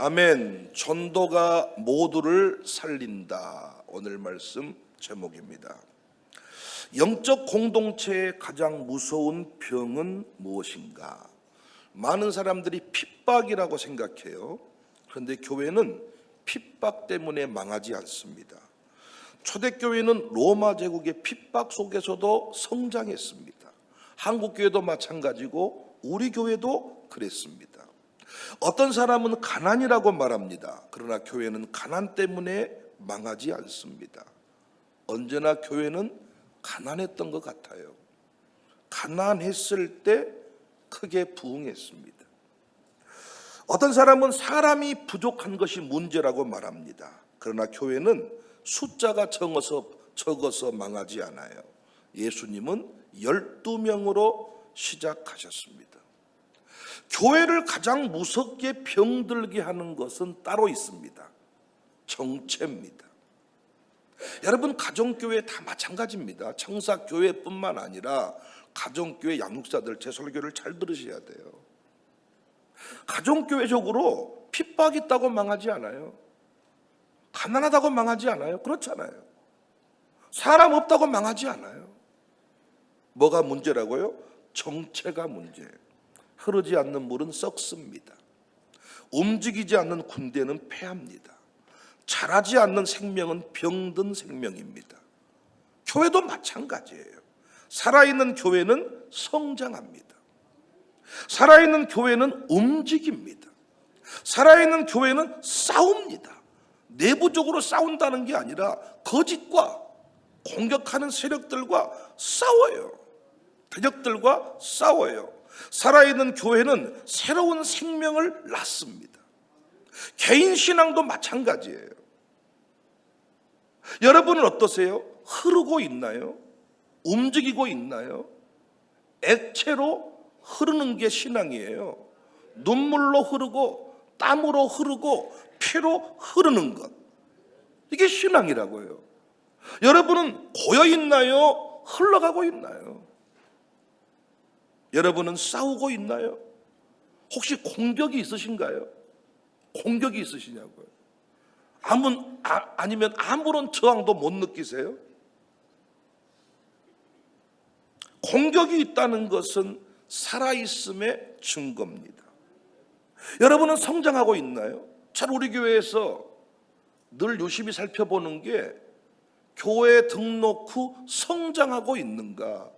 아멘. 전도가 모두를 살린다. 오늘 말씀 제목입니다. 영적 공동체의 가장 무서운 병은 무엇인가? 많은 사람들이 핍박이라고 생각해요. 그런데 교회는 핍박 때문에 망하지 않습니다. 초대교회는 로마 제국의 핍박 속에서도 성장했습니다. 한국교회도 마찬가지고 우리 교회도 그랬습니다. 어떤 사람은 가난이라고 말합니다. 그러나 교회는 가난 때문에 망하지 않습니다. 언제나 교회는 가난했던 것 같아요. 가난했을 때 크게 부흥했습니다. 어떤 사람은 사람이 부족한 것이 문제라고 말합니다. 그러나 교회는 숫자가 적어서 망하지 않아요. 예수님은 12명으로 시작하셨습니다. 교회를 가장 무섭게 병들게 하는 것은 따로 있습니다. 정체입니다. 여러분, 가정교회 다 마찬가지입니다. 청사교회뿐만 아니라 가정교회 양육사들 제 설교를 잘 들으셔야 돼요. 가정교회적으로 핍박이 있다고 망하지 않아요. 가난하다고 망하지 않아요. 그렇잖아요. 사람 없다고 망하지 않아요. 뭐가 문제라고요? 정체가 문제예요. 흐르지 않는 물은 썩습니다. 움직이지 않는 군대는 패합니다. 자라지 않는 생명은 병든 생명입니다. 교회도 마찬가지예요. 살아있는 교회는 성장합니다. 살아있는 교회는 움직입니다. 살아있는 교회는 싸웁니다. 내부적으로 싸운다는 게 아니라 거짓과 공격하는 세력들과 싸워요. 대적들과 싸워요. 살아있는 교회는 새로운 생명을 낳습니다. 개인 신앙도 마찬가지예요. 여러분은 어떠세요? 흐르고 있나요? 움직이고 있나요? 액체로 흐르는 게 신앙이에요. 눈물로 흐르고 땀으로 흐르고 피로 흐르는 것, 이게 신앙이라고요. 여러분은 고여 있나요? 흘러가고 있나요? 여러분은 싸우고 있나요? 혹시 공격이 있으신가요? 공격이 있으시냐고요? 아니면 아무런 저항도 못 느끼세요? 공격이 있다는 것은 살아있음의 증거입니다. 여러분은 성장하고 있나요? 잘 우리 교회에서 늘 유심히 살펴보는 게 교회 등록 후 성장하고 있는가,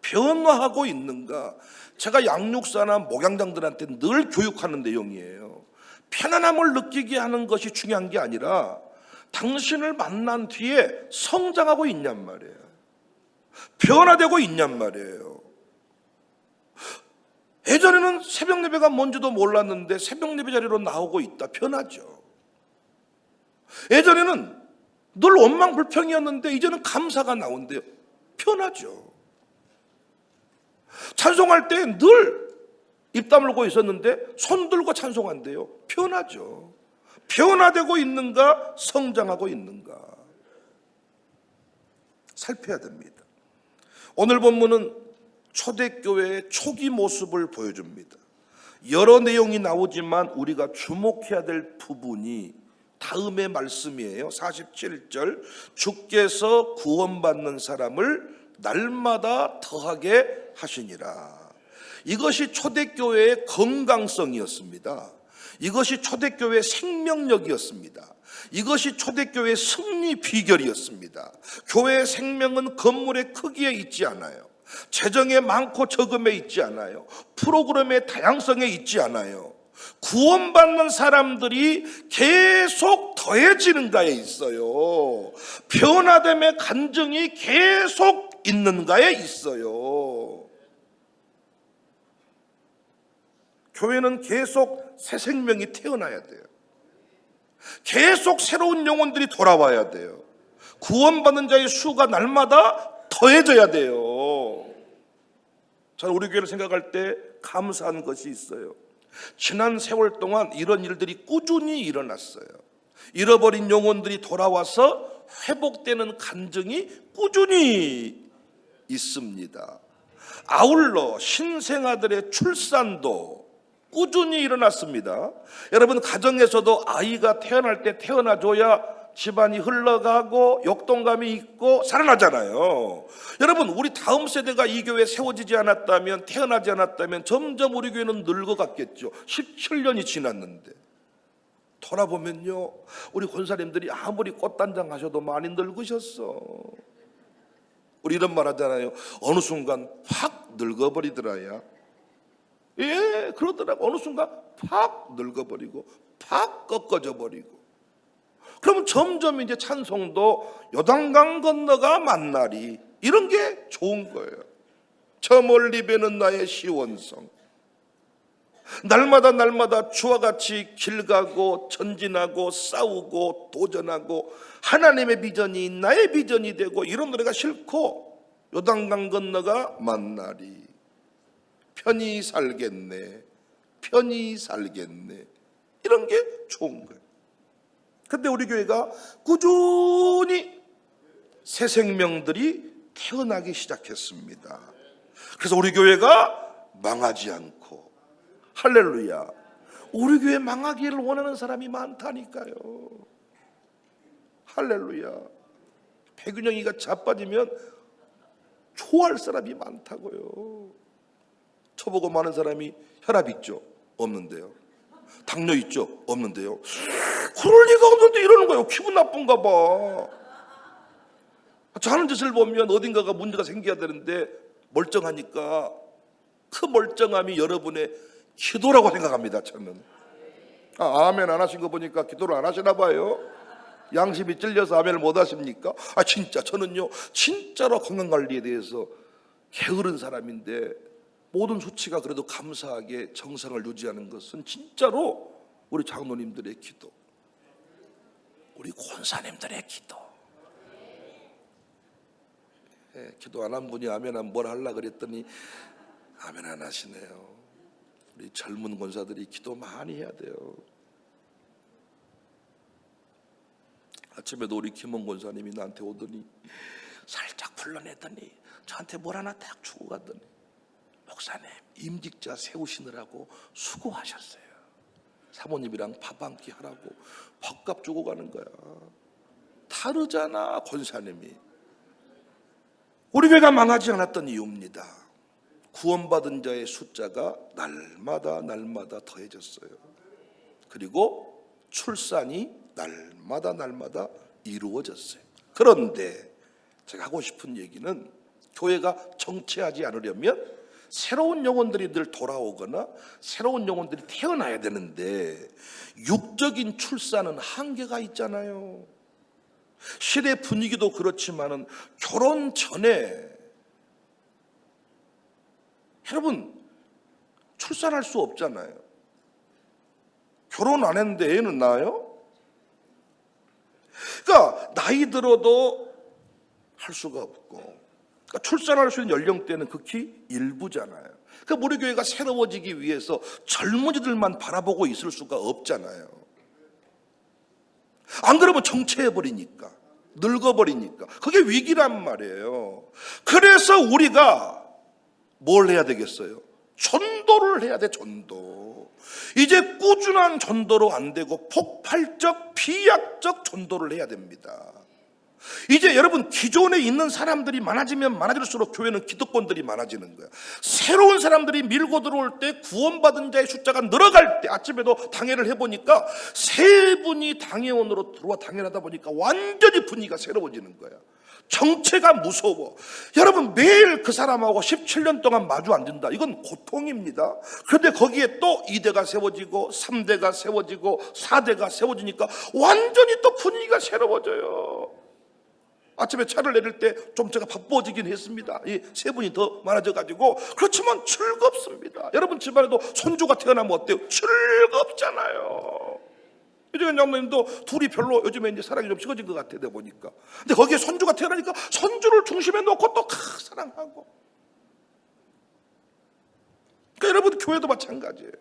변화하고 있는가. 제가 양육사나 목양장들한테 늘 교육하는 내용이에요. 편안함을 느끼게 하는 것이 중요한 게 아니라 당신을 만난 뒤에 성장하고 있냔 말이에요. 변화되고 있냔 말이에요. 예전에는 새벽 예배가 뭔지도 몰랐는데 새벽 예배 자리로 나오고 있다. 변하죠. 예전에는 늘 원망불평이었는데 이제는 감사가 나온대요. 변하죠. 찬송할 때 늘 입 다물고 있었는데 손 들고 찬송한대요. 변하죠. 변화되고 있는가, 성장하고 있는가 살펴야 됩니다. 오늘 본문은 초대교회의 초기 모습을 보여줍니다. 여러 내용이 나오지만 우리가 주목해야 될 부분이 다음의 말씀이에요. 47절, 주께서 구원받는 사람을 날마다 더하게 하시니라. 이것이 초대교회의 건강성이었습니다. 이것이 초대교회의 생명력이었습니다. 이것이 초대교회의 승리 비결이었습니다. 교회의 생명은 건물의 크기에 있지 않아요. 재정에 많고 적음에 있지 않아요. 프로그램의 다양성에 있지 않아요. 구원받는 사람들이 계속 더해지는가에 있어요. 변화됨의 간증이 계속 있는가에 있어요. 교회는 계속 새 생명이 태어나야 돼요. 계속 새로운 영혼들이 돌아와야 돼요. 구원받는 자의 수가 날마다 더해져야 돼요. 저는 우리 교회를 생각할 때 감사한 것이 있어요. 지난 세월 동안 이런 일들이 꾸준히 일어났어요. 잃어버린 영혼들이 돌아와서 회복되는 간증이 꾸준히 있습니다. 아울러 신생아들의 출산도 꾸준히 일어났습니다. 여러분, 가정에서도 아이가 태어날 때 태어나줘야 집안이 흘러가고 역동감이 있고 살아나잖아요. 여러분, 우리 다음 세대가 이 교회에 세워지지 않았다면, 태어나지 않았다면 점점 우리 교회는 늙어갔겠죠. 17년이 지났는데 돌아보면요, 우리 권사님들이 아무리 꽃단장 하셔도 많이 늙으셨어. 우리 이런 말 하잖아요. 어느 순간 확 늙어버리더라야. 예, 그러더라고. 어느 순간 팍 늙어버리고 팍 꺾어져 버리고. 그럼 점점 이제 찬송도 요단강 건너가 만나리, 이런 게 좋은 거예요. 저 멀리 배는 나의 시원성. 날마다 주와 같이 길 가고 전진하고 싸우고 도전하고 하나님의 비전이 나의 비전이 되고, 이런 노래가 싫고 요단강 건너가 만나리, 편히 살겠네, 편히 살겠네, 이런 게 좋은 거예요. 근데 우리 교회가 꾸준히 새 생명들이 태어나기 시작했습니다. 그래서 우리 교회가 망하지 않고, 할렐루야, 우리 교회 망하기를 원하는 사람이 많다니까요. 할렐루야. 배균형이가 자빠지면 좋아할 사람이 많다고요. 저보고 많은 사람이 혈압 있죠? 없는데요. 당뇨 있죠? 없는데요. 그럴 리가 없는데 이러는 거예요. 기분 나쁜가 봐. 저 하는 짓을 보면 어딘가가 문제가 생겨야 되는데 멀쩡하니까 그 멀쩡함이 여러분의 기도라고 생각합니다. 저는. 아멘 안 하신 거 보니까 기도를 안 하시나 봐요. 양심이 찔려서 아멘을 못 하십니까? 진짜 저는요, 진짜로 건강관리에 대해서 게으른 사람인데, 모든 수치가 그래도 감사하게 정상을 유지하는 것은 진짜로 우리 장로님들의 기도, 우리 권사님들의 기도. 기도 안 한 분이 아멘 하면 뭘 하려고 그랬더니 아멘 안 하시네요. 우리 젊은 권사들이 기도 많이 해야 돼요. 아침에도 우리 김원 권사님이 나한테 오더니 살짝 불러내더니 저한테 뭘 하나 딱 주고 가더니, 목사님 임직자 세우시느라고 수고하셨어요. 사모님이랑 밥 한 끼 하라고 밥값 주고 가는 거야. 다르잖아 권사님이. 우리 교회가 망하지 않았던 이유입니다. 구원받은 자의 숫자가 날마다 더해졌어요. 그리고 출산이 날마다 이루어졌어요. 그런데 제가 하고 싶은 얘기는, 교회가 정체하지 않으려면 새로운 영혼들이 늘 돌아오거나 새로운 영혼들이 태어나야 되는데, 육적인 출산은 한계가 있잖아요. 시대 분위기도 그렇지만은 결혼 전에 여러분 출산할 수 없잖아요. 결혼 안 했는데 애는 낳아요? 그러니까 나이 들어도 할 수가 없고, 그러니까 출산할 수 있는 연령대는 극히 일부잖아요. 그러니까 우리 교회가 새로워지기 위해서 젊은이들만 바라보고 있을 수가 없잖아요. 안 그러면 정체해버리니까, 늙어버리니까. 그게 위기란 말이에요. 그래서 우리가 뭘 해야 되겠어요? 전도를 해야 돼. 전도. 이제 꾸준한 전도로 안 되고 폭발적 비약적 전도를 해야 됩니다. 이제 여러분, 기존에 있는 사람들이 많아지면 많아질수록 교회는 기득권들이 많아지는 거야. 새로운 사람들이 밀고 들어올 때, 구원받은 자의 숫자가 늘어갈 때, 아침에도 당회를 해보니까 세 분이 당회원으로 들어와 당회를 하다 보니까 완전히 분위기가 새로워지는 거야. 정체가 무서워. 여러분, 매일 그 사람하고 17년 동안 마주 앉는다. 이건 고통입니다. 그런데 거기에 또 2대가 세워지고 3대가 세워지고 4대가 세워지니까 완전히 또 분위기가 새로워져요. 아침에 차를 내릴 때 좀 제가 바빠지긴 했습니다. 이 세 분이 더 많아져가지고. 그렇지만 즐겁습니다. 여러분 집안에도 손주가 태어나면 어때요? 즐겁잖아요. 요즘에 장로님도 둘이 별로 요즘에 이제 사랑이 좀 식어진 것 같아, 내가 보니까. 근데 거기에 손주가 태어나니까 손주를 중심에 놓고 또 사랑하고. 그러니까 여러분, 교회도 마찬가지예요.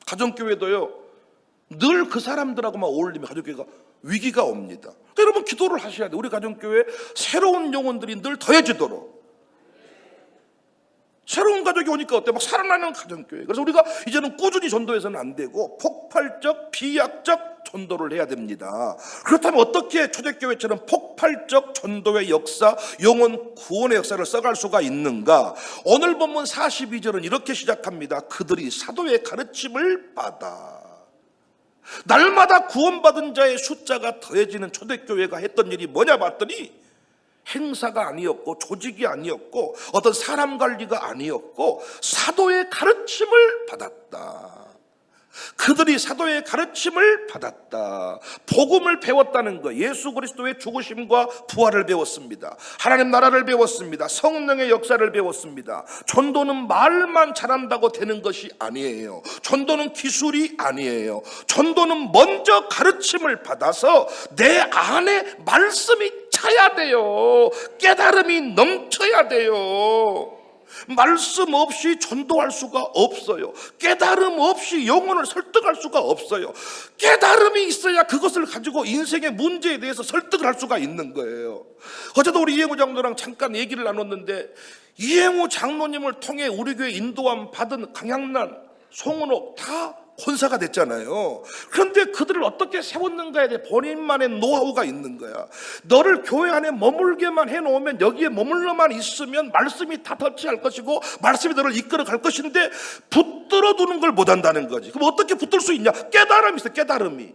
가정교회도요, 늘 그 사람들하고만 어울리면 가정교회가 위기가 옵니다. 그러니까 여러분, 기도를 하셔야 돼요. 우리 가정교회 새로운 영혼들이 늘 더해지도록, 새로운 가족이 오니까 어때? 막 살아나는 가정교회. 그래서 우리가 이제는 꾸준히 전도해서는 안 되고 폭발적, 비약적 전도를 해야 됩니다. 그렇다면 어떻게 초대교회처럼 폭발적 전도의 역사, 영혼 구원의 역사를 써갈 수가 있는가? 오늘 본문 42절은 이렇게 시작합니다. 그들이 사도의 가르침을 받아. 날마다 구원받은 자의 숫자가 더해지는 초대교회가 했던 일이 뭐냐 봤더니 행사가 아니었고 조직이 아니었고 어떤 사람 관리가 아니었고 사도의 가르침을 받았다. 그들이 사도의 가르침을 받았다. 복음을 배웠다는 것, 예수 그리스도의 죽으심과 부활을 배웠습니다. 하나님 나라를 배웠습니다. 성령의 역사를 배웠습니다. 전도는 말만 잘한다고 되는 것이 아니에요. 전도는 기술이 아니에요. 전도는 먼저 가르침을 받아서 내 안에 말씀이 차야 돼요. 깨달음이 넘쳐야 돼요. 말씀 없이 전도할 수가 없어요. 깨달음 없이 영혼을 설득할 수가 없어요. 깨달음이 있어야 그것을 가지고 인생의 문제에 대해서 설득을 할 수가 있는 거예요. 어제도 우리 이행우 장로랑 잠깐 얘기를 나눴는데, 이행우 장로님을 통해 우리 교회 인도함 받은 강양란, 송은옥 다 권사가 됐잖아요. 그런데 그들을 어떻게 세웠는가에 대해 본인만의 노하우가 있는 거야. 너를 교회 안에 머물게만 해놓으면, 여기에 머물러만 있으면 말씀이 다 터치할 것이고 말씀이 너를 이끌어 갈 것인데 붙들어 두는 걸 못한다는 거지. 그럼 어떻게 붙들 수 있냐? 깨달음이 있어, 깨달음이.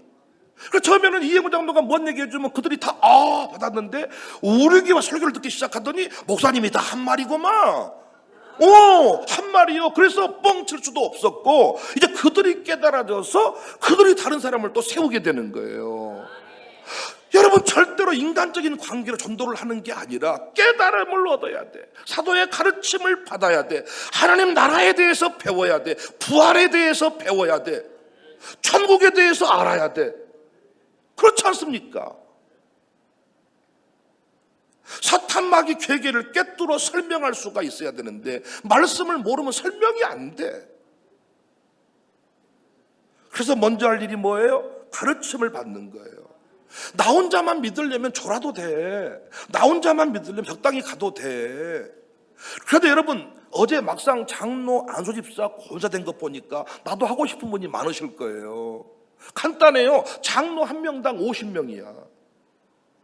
그래서 처음에는 이행우 장로가 뭔 얘기해주면 그들이 다 받았는데, 우리 교회 설교를 듣기 시작하더니 목사님이 다 한 말이고만. 한 말이요. 그래서 뻥칠 수도 없었고, 이제 그들이 깨달아져서 그들이 다른 사람을 또 세우게 되는 거예요. 여러분, 절대로 인간적인 관계로 전도를 하는 게 아니라 깨달음을 얻어야 돼. 사도의 가르침을 받아야 돼. 하나님 나라에 대해서 배워야 돼. 부활에 대해서 배워야 돼. 천국에 대해서 알아야 돼. 그렇지 않습니까? 사탄 마귀 괴계를 꿰뚫어 설명할 수가 있어야 되는데 말씀을 모르면 설명이 안 돼. 그래서 먼저 할 일이 뭐예요? 가르침을 받는 거예요. 나 혼자만 믿으려면 졸아도 돼. 나 혼자만 믿으려면 적당히 가도 돼. 그래도 여러분, 어제 막상 장로, 안수집사, 권사된 것 보니까 나도 하고 싶은 분이 많으실 거예요. 간단해요. 장로 한 명당 50명이야.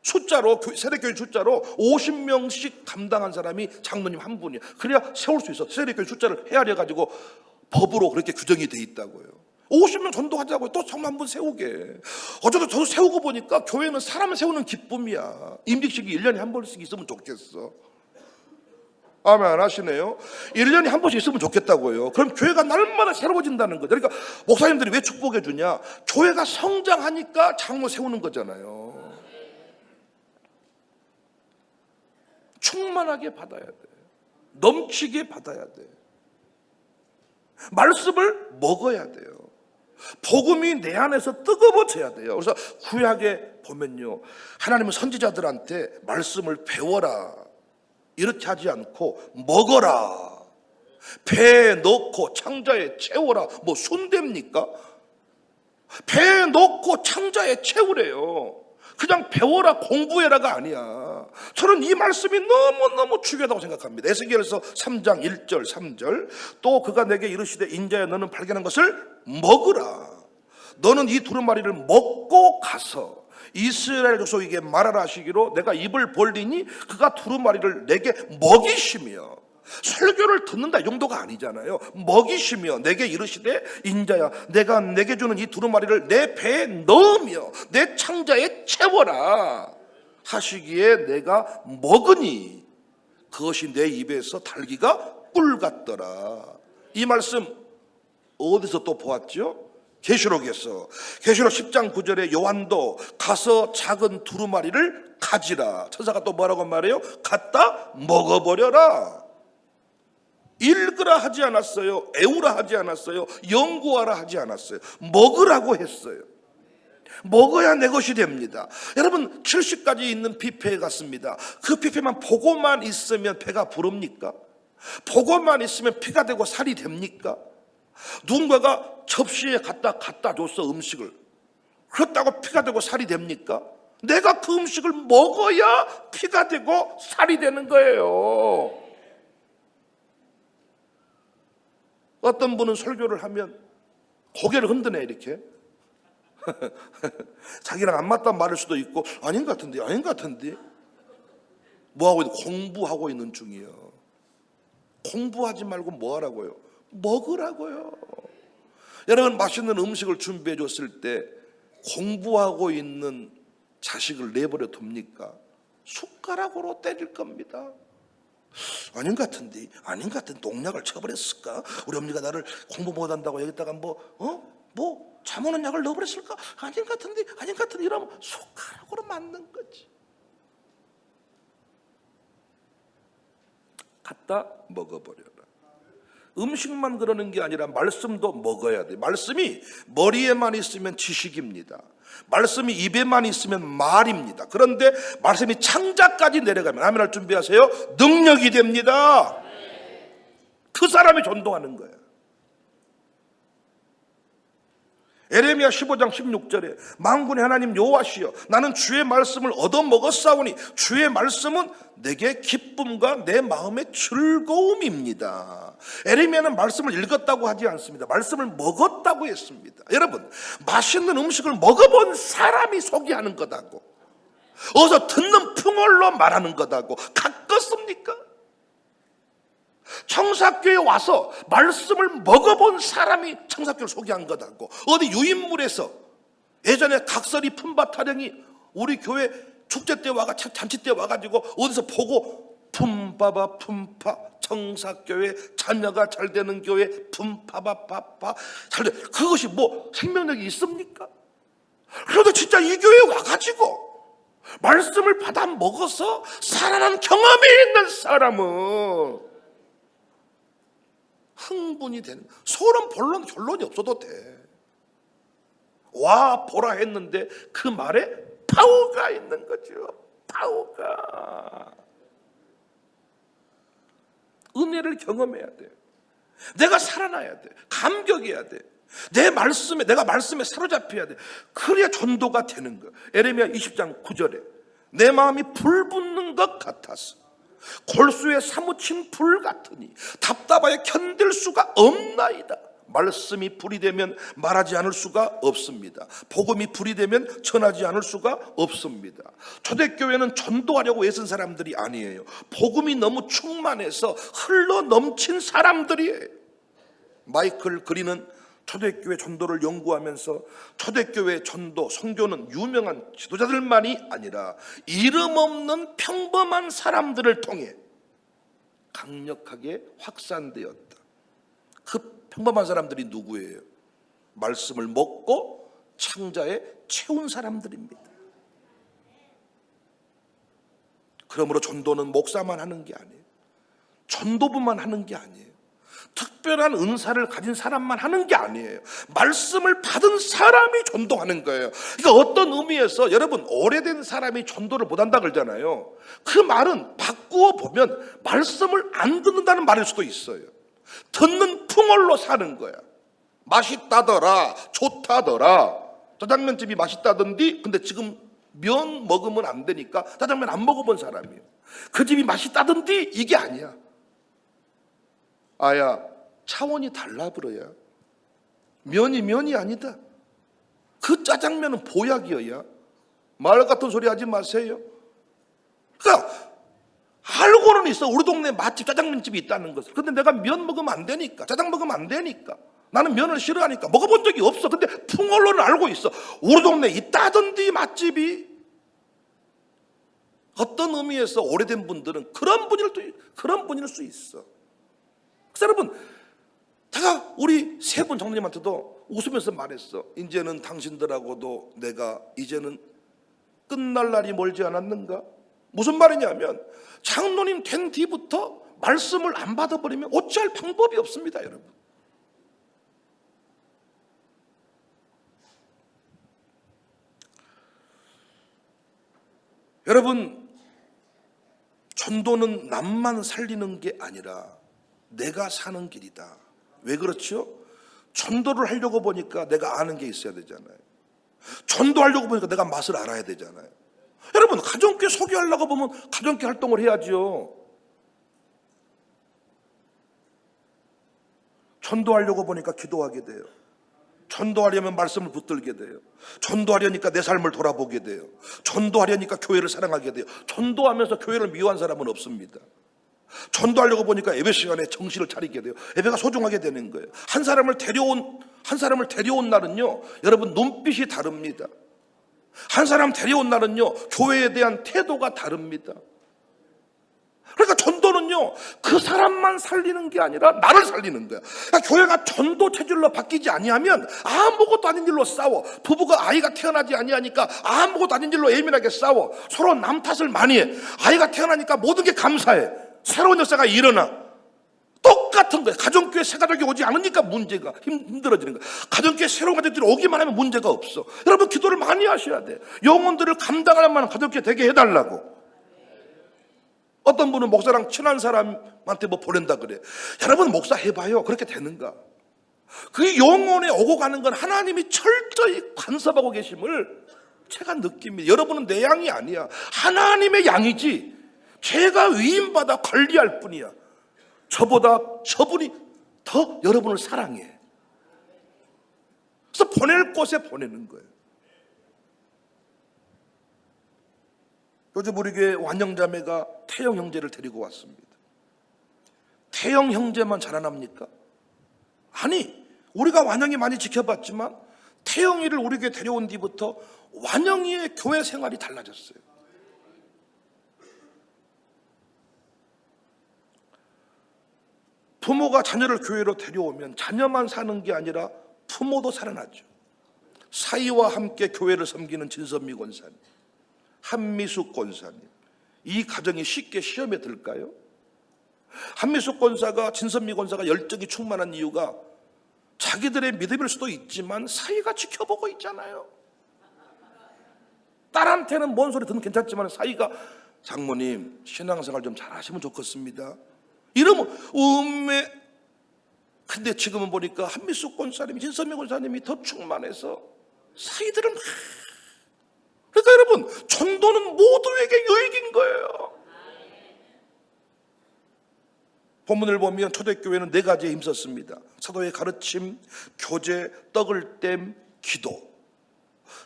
숫자로, 세례교회 숫자로 50명씩 감당한 사람이 장로님 한 분이야. 그래야 세울 수 있어. 세례교회 숫자를 헤아려가지고 법으로 그렇게 규정이 돼 있다고요. 50명 전도하자고요. 또 장로 한 분 세우게. 어제도 저도 세우고 보니까 교회는 사람 세우는 기쁨이야. 임직식이 1년에 한 번씩 있으면 좋겠어. 아멘 안 하시네요. 1년에 한 번씩 있으면 좋겠다고요. 그럼 교회가 날마다 새로워진다는 거죠. 그러니까 목사님들이 왜 축복해 주냐? 교회가 성장하니까 장로 세우는 거잖아요. 충만하게 받아야 돼. 넘치게 받아야 돼. 말씀을 먹어야 돼요. 복음이 내 안에서 뜨거워져야 돼요. 그래서 구약에 보면요, 하나님은 선지자들한테 말씀을 배워라 이렇게 하지 않고 먹어라, 배에 넣고 창자에 채워라. 뭐 순대입니까? 배에 넣고 창자에 채우래요. 그냥 배워라, 공부해라가 아니야. 저는 이 말씀이 너무너무 중요하다고 생각합니다. 에스겔서 3장 1절 3절 또 그가 내게 이르시되 인자야 너는 발견한 것을 먹으라. 너는 이 두루마리를 먹고 가서 이스라엘 족속에게 말하라 하시기로 내가 입을 벌리니 그가 두루마리를 내게 먹이시며, 설교를 듣는다 이 정도가 아니잖아요. 먹이시며 내게 이르시되 인자야 내가 내게 주는 이 두루마리를 내 배에 넣으며 내 창자에 채워라 하시기에 내가 먹으니 그것이 내 입에서 달기가 꿀 같더라. 이 말씀 어디서 또 보았죠? 계시록에서. 계시록 10장 9절에 요한도 가서 작은 두루마리를 가지라. 천사가 또 뭐라고 말해요? 갖다 먹어버려라. 읽으라 하지 않았어요. 애우라 하지 않았어요. 연구하라 하지 않았어요. 먹으라고 했어요. 먹어야 내 것이 됩니다. 여러분, 70가지 있는 뷔페에 갔습니다. 그 뷔페만 보고만 있으면 배가 부릅니까? 보고만 있으면 피가 되고 살이 됩니까? 누군가가 접시에 갖다 줬어, 음식을. 그렇다고 피가 되고 살이 됩니까? 내가 그 음식을 먹어야 피가 되고 살이 되는 거예요. 어떤 분은 설교를 하면 고개를 흔드네 이렇게. 자기랑 안 맞단 말일 수도 있고 아닌 것 같은데 뭐 하고 있는 공부하고 있는 중이요. 공부하지 말고 뭐 하라고요? 먹으라고요. 여러분 맛있는 음식을 준비해 줬을 때 공부하고 있는 자식을 내버려 둡니까? 숟가락으로 때릴 겁니다. 아닌 것 같은데 농약을 쳐버렸을까? 우리 어머니가 나를 공부 못한다고 여기다가 뭐 잠오는 약을 넣어버렸을까? 아닌 것 같은데 이러면 숟가락으로 맞는 거지. 갖다 먹어버려라. 음식만 그러는 게 아니라 말씀도 먹어야 돼. 말씀이 머리에만 있으면 지식입니다. 말씀이 입에만 있으면 말입니다. 그런데 말씀이 창자까지 내려가면 아멘 할 준비하세요. 능력이 됩니다. 그 사람이 전도하는 거예요. 에레미야 15장 16절에 만군의 하나님 여호와시여 나는 주의 말씀을 얻어먹었사오니 주의 말씀은 내게 기쁨과 내 마음의 즐거움입니다. 에레미야는 말씀을 읽었다고 하지 않습니다. 말씀을 먹었다고 했습니다. 여러분 맛있는 음식을 먹어본 사람이 소개하는 거다고 어서 듣는 풍월로 말하는 거다고 가깝습니까? 청사교에 와서 말씀을 먹어본 사람이 청사교를 소개한 거다고. 어디 유인물에서 예전에 각설이 품바 타령이 우리 교회 축제 때 와가 잔치 때 와가지고 어디서 보고 품바바 품파 청사교회 자녀가 잘 되는 교회 품파바파파 잘 돼. 그것이 뭐 생명력이 있습니까? 그래도 진짜 이 교회에 와가지고 말씀을 받아 먹어서 살아난 경험이 있는 사람은 흥분이 되는 소론 본론 결론이 없어도 돼. 와 보라 했는데 그 말에 파워가 있는 거죠. 파워가. 은혜를 경험해야 돼. 내가 살아나야 돼. 감격해야 돼. 내가 말씀에 사로잡혀야 돼. 그래야 전도가 되는 거야. 에레미야 20장 9절에 내 마음이 불붙는 것 같아서 골수에 사무친 불 같으니 답답하여 견딜 수가 없나이다. 말씀이 불이 되면 말하지 않을 수가 없습니다. 복음이 불이 되면 전하지 않을 수가 없습니다. 초대교회는 전도하려고 애쓴 사람들이 아니에요. 복음이 너무 충만해서 흘러 넘친 사람들이에요. 마이클 그린은 초대교회 전도를 연구하면서 초대교회 전도, 선교는 유명한 지도자들만이 아니라 이름 없는 평범한 사람들을 통해 강력하게 확산되었다. 그 평범한 사람들이 누구예요? 말씀을 먹고 창자에 채운 사람들입니다. 그러므로 전도는 목사만 하는 게 아니에요. 전도부만 하는 게 아니에요. 특별한 은사를 가진 사람만 하는 게 아니에요. 말씀을 받은 사람이 전도하는 거예요. 그러니까 어떤 의미에서 여러분 오래된 사람이 전도를 못한다 그러잖아요. 그 말은 바꾸어 보면 말씀을 안 듣는다는 말일 수도 있어요. 듣는 풍월로 사는 거야. 맛있다더라, 좋다더라. 짜장면집이 맛있다던디 근데 지금 면 먹으면 안 되니까 짜장면 안 먹어본 사람이에요. 그 집이 맛있다던디 이게 아니야. 아야 차원이 달라 버려야. 면이 아니다. 그 짜장면은 보약이어야. 말 같은 소리 하지 마세요. 그러니까 알고는 있어. 우리 동네 맛집 짜장면집이 있다는 것을. 근데 내가 면 먹으면 안 되니까, 짜장 먹으면 안 되니까, 나는 면을 싫어하니까 먹어본 적이 없어. 근데 풍월로는 알고 있어. 우리 동네 있다던데 맛집이. 어떤 의미에서 오래된 분들은 그런 분일 수 있어. 그래서 여러분, 제가 우리 세 분 장로님한테도 웃으면서 말했어. 이제는 당신들하고도 내가 이제는 끝날 날이 멀지 않았는가? 무슨 말이냐면 장로님 된 뒤부터 말씀을 안 받아버리면 어찌할 방법이 없습니다, 여러분. 여러분, 전도는 남만 살리는 게 아니라 내가 사는 길이다. 왜 그렇죠? 전도를 하려고 보니까 내가 아는 게 있어야 되잖아요. 전도하려고 보니까 내가 맛을 알아야 되잖아요. 여러분, 가정교회 소개하려고 보면 가정교회 활동을 해야죠. 전도하려고 보니까 기도하게 돼요. 전도하려면 말씀을 붙들게 돼요. 전도하려니까 내 삶을 돌아보게 돼요. 전도하려니까 교회를 사랑하게 돼요. 전도하면서 교회를 미워한 사람은 없습니다. 전도하려고 보니까 예배 시간에 정신을 차리게 돼요. 예배가 소중하게 되는 거예요. 한 사람을 데려온 날은요, 여러분 눈빛이 다릅니다. 한 사람 데려온 날은요, 교회에 대한 태도가 다릅니다. 그러니까 전도는요, 그 사람만 살리는 게 아니라 나를 살리는 거야. 그러니까 교회가 전도 체질로 바뀌지 아니하면 아무것도 아닌 일로 싸워. 부부가 아이가 태어나지 아니하니까 아무것도 아닌 일로 예민하게 싸워. 서로 남 탓을 많이 해. 아이가 태어나니까 모든 게 감사해. 새로운 역사가 일어나. 똑같은 거예요. 가정교회 새 가족이 오지 않으니까 문제가 힘들어지는 거예요. 가정교회 새로운 가족들이 오기만 하면 문제가 없어. 여러분 기도를 많이 하셔야 돼요. 영혼들을 감당할 만한 가정교회 되게 해달라고. 어떤 분은 목사랑 친한 사람한테 뭐 보낸다 그래. 여러분 목사 해봐요. 그렇게 되는가? 그 영혼에 오고 가는 건 하나님이 철저히 간섭하고 계심을 제가 느낍니다. 여러분은 내 양이 아니야. 하나님의 양이지. 제가 위임받아 관리할 뿐이야. 저분이 더 여러분을 사랑해. 그래서 보낼 곳에 보내는 거예요. 요즘 우리 교회 완영자매가 태영 형제를 데리고 왔습니다. 태영 형제만 자라납니까? 아니, 우리가 완영이 많이 지켜봤지만 태영이를 우리 교회 데려온 뒤부터 완영이의 교회 생활이 달라졌어요. 부모가 자녀를 교회로 데려오면 자녀만 사는 게 아니라 부모도 살아나죠. 사위와 함께 교회를 섬기는 진선미 권사님, 한미숙 권사님, 이 가정이 쉽게 시험에 들까요? 한미숙 권사가, 진선미 권사가 열정이 충만한 이유가 자기들의 믿음일 수도 있지만 사위가 지켜보고 있잖아요. 딸한테는 뭔 소리 듣는 괜찮지만 사위가 장모님 신앙생활 좀 잘하시면 좋겠습니다. 이러면 음매. 근데 지금은 보니까 한미숙 권사님, 진선미 권사님이 더 충만해서 사위들은 그러니까 여러분 전도는 모두에게 유익인 거예요. 본문을 보면 초대교회는 4가지에 힘썼습니다. 사도의 가르침, 교제, 떡을 땜, 기도.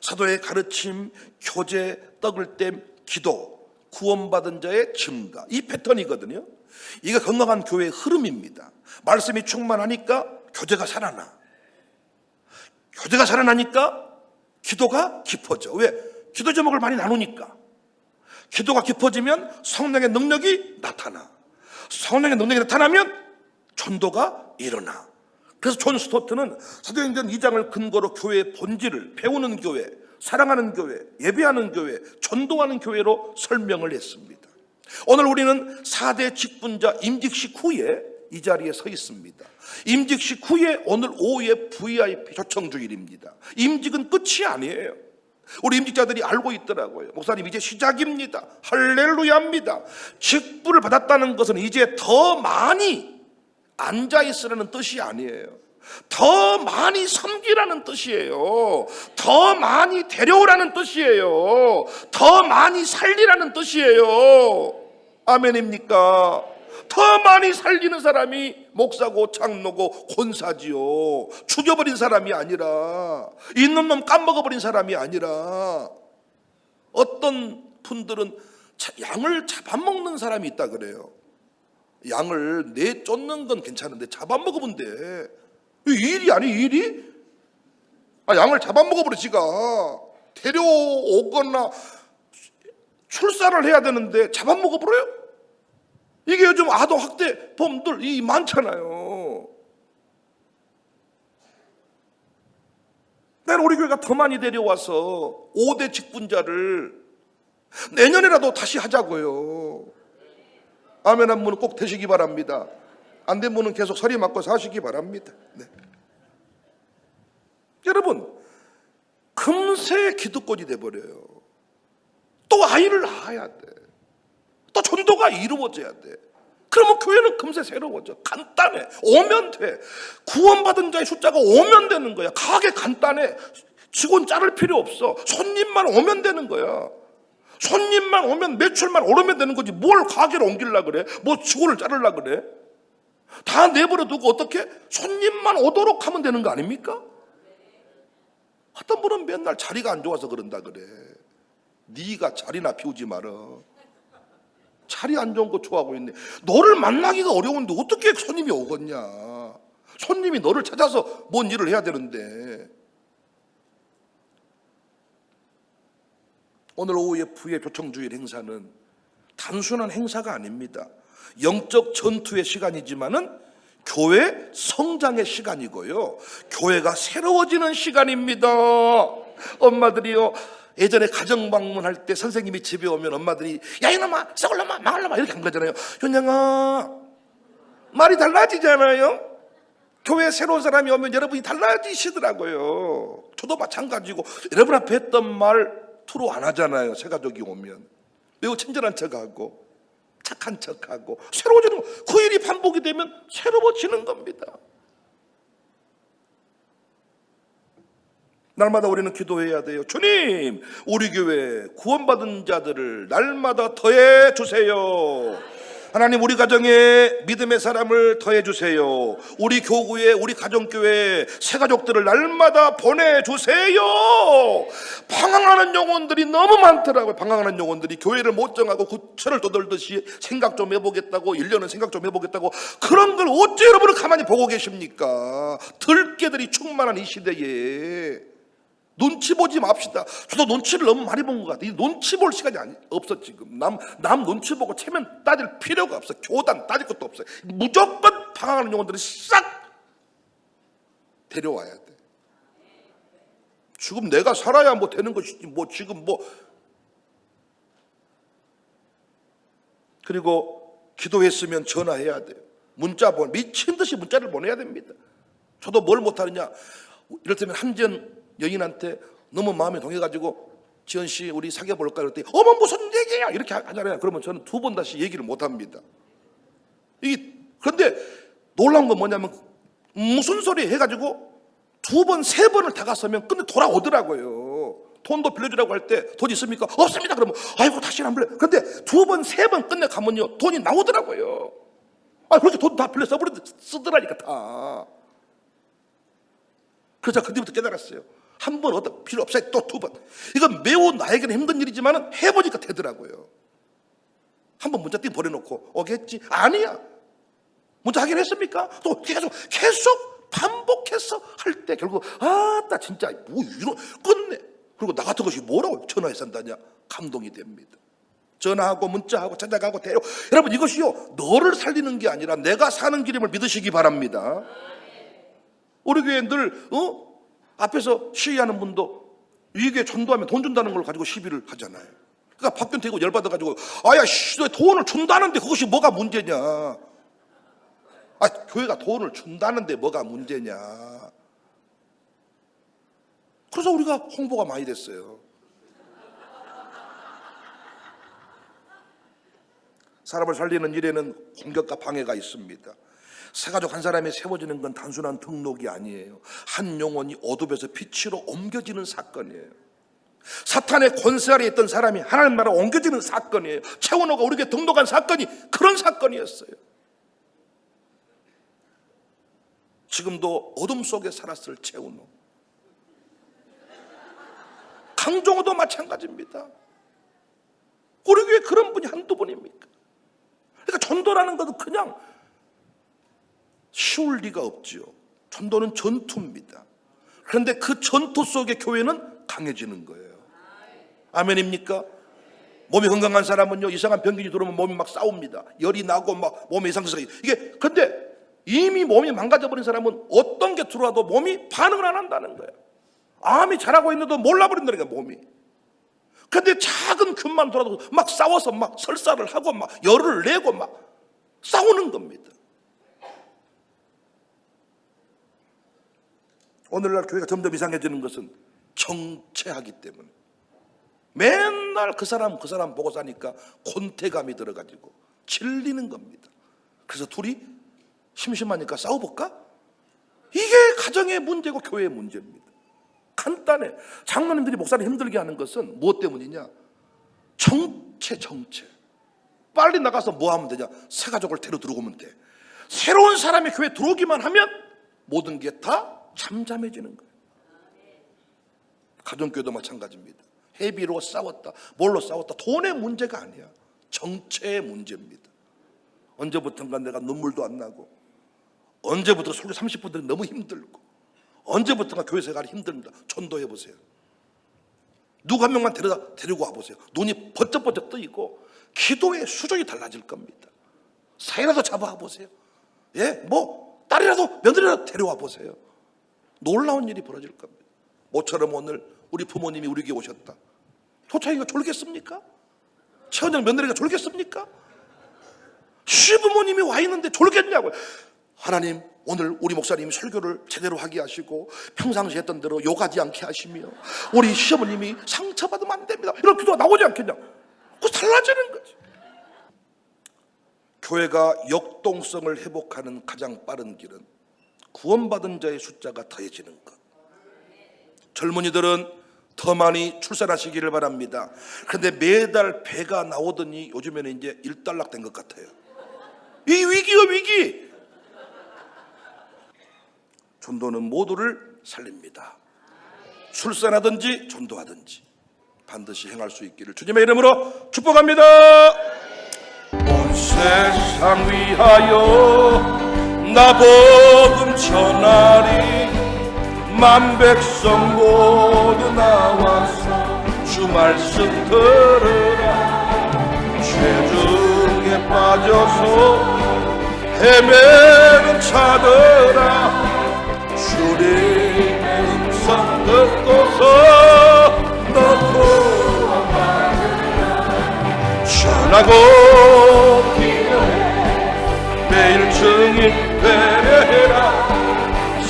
사도의 가르침, 교제, 떡을 땜, 기도. 구원받은 자의 증가. 이 패턴이거든요. 이게 건강한 교회의 흐름입니다. 말씀이 충만하니까 교제가 살아나. 교제가 살아나니까 기도가 깊어져. 왜? 기도 제목을 많이 나누니까. 기도가 깊어지면 성령의 능력이 나타나. 성령의 능력이 나타나면 전도가 일어나. 그래서 존 스토트는 사도행전 2장을 근거로 교회의 본질을 배우는 교회, 사랑하는 교회, 예배하는 교회, 전도하는 교회로 설명을 했습니다. 오늘 우리는 4대 직분자 임직식 후에 이 자리에 서 있습니다. 임직식 후에 오늘 오후에 VIP 초청주일입니다. 임직은 끝이 아니에요. 우리 임직자들이 알고 있더라고요. 목사님 이제 시작입니다. 할렐루야입니다. 직분을 받았다는 것은 이제 더 많이 앉아있으라는 뜻이 아니에요. 더 많이 섬기라는 뜻이에요. 더 많이 데려오라는 뜻이에요. 더 많이 살리라는 뜻이에요. 아멘입니까? 더 많이 살리는 사람이 목사고 장로고 권사지요. 죽여버린 사람이 아니라, 있는 놈 까먹어버린 사람이 아니라. 어떤 분들은 양을 잡아먹는 사람이 있다 그래요. 양을 내쫓는 건 괜찮은데 잡아먹으면 돼. 일이 아니 일이? 양을 잡아먹어버려. 지가 데려오거나 출산을 해야 되는데 잡아먹어버려요? 이게 요즘 아동학대범들이 많잖아요. 내가 우리 교회가 더 많이 데려와서 5대 직분자를 내년에라도 다시 하자고요. 아멘 한 분은 꼭 되시기 바랍니다. 안 된 분은 계속 서리 맞고 사시기 바랍니다. 네. 여러분, 금세 기득권이 돼버려요. 또 아이를 낳아야 돼. 또 전도가 이루어져야 돼. 그러면 교회는 금세 새로워져. 간단해. 오면 돼. 구원받은 자의 숫자가 오면 되는 거야. 가게 간단해. 직원 자를 필요 없어. 손님만 오면 되는 거야. 손님만 오면 매출만 오르면 되는 거지. 뭘 가게를 옮기려고 그래? 뭐 직원을 자르려고 그래? 다 내버려 두고 어떻게 손님만 오도록 하면 되는 거 아닙니까? 어떤 분은 맨날 자리가 안 좋아서 그런다 그래. 네가 자리나 비우지 마라. 자리 안 좋은 거 좋아하고 있네. 너를 만나기가 어려운데 어떻게 손님이 오겠냐. 손님이 너를 찾아서 뭔 일을 해야 되는데. 오늘 오후 예프의 초청주일 행사는 단순한 행사가 아닙니다. 영적 전투의 시간이지만은 교회 성장의 시간이고요, 교회가 새로워지는 시간입니다. 엄마들이요, 예전에 가정 방문할 때 선생님이 집에 오면 엄마들이 야 이놈아 썩을 놈아 망할 놈아 이렇게 한 거잖아요. 현영아, 말이 달라지잖아요. 교회에 새로운 사람이 오면 여러분이 달라지시더라고요. 저도 마찬가지고 여러분 앞에 했던 말 투로 안 하잖아요. 새 가족이 오면 매우 친절한 척하고 착한 척하고 새로워지는 거. 그 일이 반복이 되면 새로워지는 겁니다. 날마다 우리는 기도해야 돼요. 주님, 우리 교회 구원받은 자들을 날마다 더해 주세요. 하나님, 우리 가정에 믿음의 사람을 더해 주세요. 우리 교구에, 우리 가정교회에 새 가족들을 날마다 보내주세요. 방황하는 영혼들이 너무 많더라고요. 방황하는 영혼들이 교회를 못 정하고 구철을 떠돌듯이 생각 좀 해보겠다고, 1년은 생각 좀 해보겠다고, 그런 걸 어째 여러분은 가만히 보고 계십니까? 들깨들이 충만한 이 시대에 눈치 보지 맙시다. 저도 눈치를 너무 많이 본 것 같아요. 눈치 볼 시간이 없어 지금. 남 눈치 보고 체면 따질 필요가 없어. 교단 따질 것도 없어요. 무조건 방황하는 영혼들을 싹 데려와야 돼. 지금 내가 살아야 뭐 되는 것이지 뭐 지금 뭐. 그리고 기도했으면 전화해야 돼요. 문자 미친 듯이 문자를 보내야 됩니다. 저도 뭘 못하느냐, 이를테면 한전 여인한테 너무 마음에 동해가지고 지연 씨 우리 사귀어 볼까 그랬더니 어머 무슨 얘기야 이렇게 하잖아요. 그러면 저는 두 번 다시 얘기를 못 합니다. 그런데 놀라운 건 뭐냐면 무슨 소리 해가지고 두 번, 세 번을 다가서면 끝내 돌아오더라고요. 돈도 빌려주라고 할 때 돈 있습니까? 없습니다. 그러면 아이고 다시는 안 빌려. 그런데 두 번, 세 번 끝내 가면요 돈이 나오더라고요. 그렇게 돈 다 빌려 쓰더라니까 다. 그래서 그때부터 깨달았어요. 한 번 얻어 필요 없어요. 또 두 번. 이건 매우 나에게는 힘든 일이지만 해보니까 되더라고요. 한 번 문자 띵 보내놓고 오겠지? 아니야. 문자 하긴 했습니까? 또 계속 반복해서 할 때 결국 나 진짜 뭐 이런 끝내. 그리고 나 같은 것이 뭐라고 전화해서 한다냐? 감동이 됩니다. 전화하고 문자하고 찾아가고 데려. 여러분, 이것이요 너를 살리는 게 아니라 내가 사는 길임을 믿으시기 바랍니다. 우리 교회 늘 앞에서 시위하는 분도 이 교회 전도하면 돈 준다는 걸 가지고 시비를 하잖아요. 그러니까 박균태고 열받아가지고 돈을 준다는데 그것이 뭐가 문제냐. 교회가 돈을 준다는데 뭐가 문제냐. 그래서 우리가 홍보가 많이 됐어요. 사람을 살리는 일에는 공격과 방해가 있습니다. 새가족 한 사람이 세워지는 건 단순한 등록이 아니에요. 한 영혼이 어둠에서 빛으로 옮겨지는 사건이에요. 사탄의 권세 아래 있던 사람이 하나님 나라로 옮겨지는 사건이에요. 최원호가 우리에게 등록한 사건이 그런 사건이었어요. 지금도 어둠 속에 살았을 최원호, 강종호도 마찬가지입니다. 우리 교회 그런 분이 한두 분입니까? 그러니까 전도라는 것은 그냥 쉬울 리가 없지요. 전도는 전투입니다. 그런데 그 전투 속에 교회는 강해지는 거예요. 아멘입니까? 몸이 건강한 사람은요 이상한 병균이 들어오면 몸이 막 싸웁니다. 열이 나고 막 몸에 이상성이 이게. 근데 이미 몸이 망가져버린 사람은 어떤 게 들어와도 몸이 반응을 안 한다는 거예요. 암이 자라고 있는데도 몰라버린다니까 몸이. 근데 작은 균만 돌아도 막 싸워서 막 설사를 하고 막 열을 내고 막 싸우는 겁니다. 오늘날 교회가 점점 이상해지는 것은 정체하기 때문에 맨날 그 사람 보고 사니까 곤태감이 들어가지고 질리는 겁니다. 그래서 둘이 심심하니까 싸워볼까? 이게 가정의 문제고 교회의 문제입니다. 간단해. 장로님들이 목사를 힘들게 하는 것은 무엇 때문이냐? 정체. 빨리 나가서 뭐 하면 되냐? 새 가족을 데려 들어오면 돼. 새로운 사람이 교회에 들어오기만 하면 모든 게 다 잠잠해지는 거예요. 가정교회도 마찬가지입니다. 회비로 싸웠다, 뭘로 싸웠다, 돈의 문제가 아니야. 정체의 문제입니다. 언제부턴가 내가 눈물도 안 나고, 언제부터 설교 30분 들이 너무 힘들고, 언제부턴가 교회 생활이 힘듭니다. 전도해 보세요. 누구 한 명만 데리고 와보세요. 눈이 번쩍번쩍 뜨이고 기도의 수준이 달라질 겁니다. 사이라도 잡아와 보세요. 예, 뭐 딸이라도 며느리라도 데려와 보세요. 놀라운 일이 벌어질 겁니다. 모처럼 오늘 우리 부모님이 우리 교회 오셨다. 도창이가 졸겠습니까? 최은정 며느리가 졸겠습니까? 시부모님이 와 있는데 졸겠냐고요. 하나님, 오늘 우리 목사님이 설교를 제대로 하게 하시고 평상시 했던 대로 욕하지 않게 하시며 우리 시어머님이 상처받으면 안 됩니다. 이런 기도가 나오지 않겠냐. 그거 달라지는 거지. 교회가 역동성을 회복하는 가장 빠른 길은 구원받은 자의 숫자가 더해지는 것. 젊은이들은 더 많이 출산하시기를 바랍니다. 그런데 매달 배가 나오더니 요즘에는 이제 일단락된 것 같아요. 이 위기가 위기. 전도는 모두를 살립니다. 출산하든지 전도하든지 반드시 행할 수 있기를 주님의 이름으로 축복합니다. 온 세상 위하여 나 복음 전하리. 만 백성 모두 나와서 주 말씀 들으라. 죄중에 빠져서 헤매는 자들아, 주님의 음성 듣고서 너 구원받으라. 전하고 기도해 매일 증인 되라.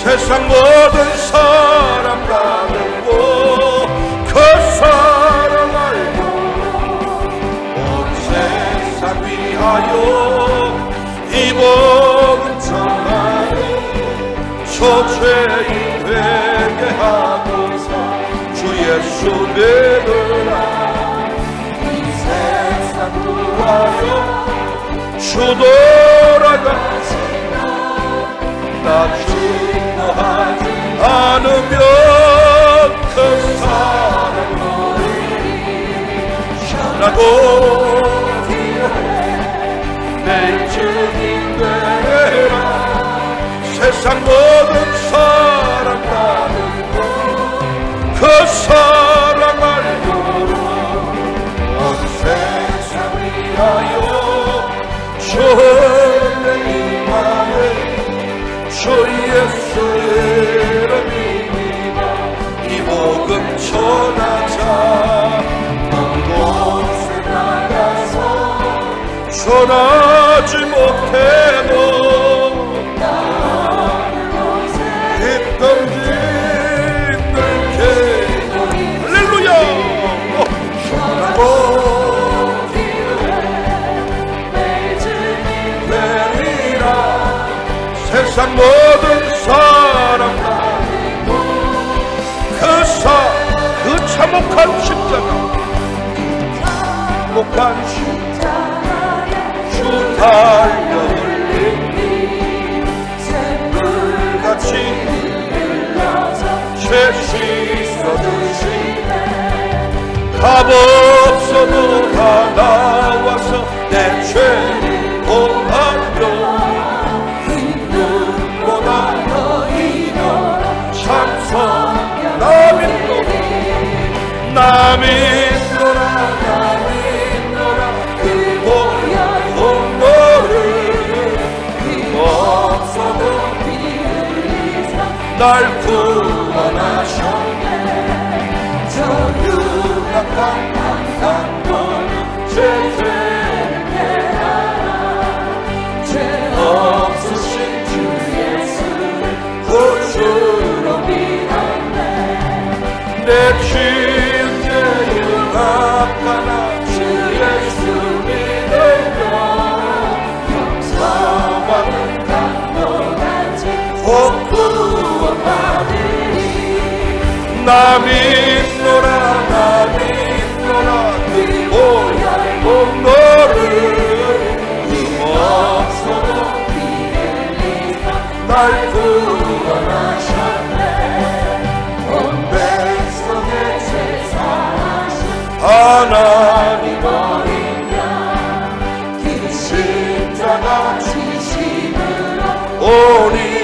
세상 모든 사람 다 듣고 그 사랑 알고 온 세상 위하여 이 복음 전하리. 소죄인 되게 하고서 주 예수 믿으라. 이 세상 구하여 주 돌아가시나. 나 증거하지 않으면 그 사랑 모르리. 전하고 기도해 매일 증인 되라. 세상 모든 사랑 다 듣고 그 사랑 알고 온 세상 위하여 주의 임하네. 주 예수의 이름이니라. 이 복음 전하자. 먼 곳에 나가서 전하지 못해도 세상 모든 사람 그 참혹한 십자가, 참혹한 십자가에 주 달려 흘린 샘물같이 흘려서 죄 씻어주시네. 값 없어도 다 나와서 내 죄를 고하며 나 믿노라 그 보혈 너를 없어도 피 흘리사 날 구원하셨네. 저 유약한 강도는 제 죄를 깨달아. 죄 없으신 주 예수를 구주로 믿었네. 내 죄 아까나 주 예수 믿으며 용서받은 강도같이 곧 구원받으리. 나 믿노라 그 보혈 곧 너를 없어도 피해 구원하셨네. 온 백성의 제사하신 하나님 버리며 그 십자가 지심으로 오니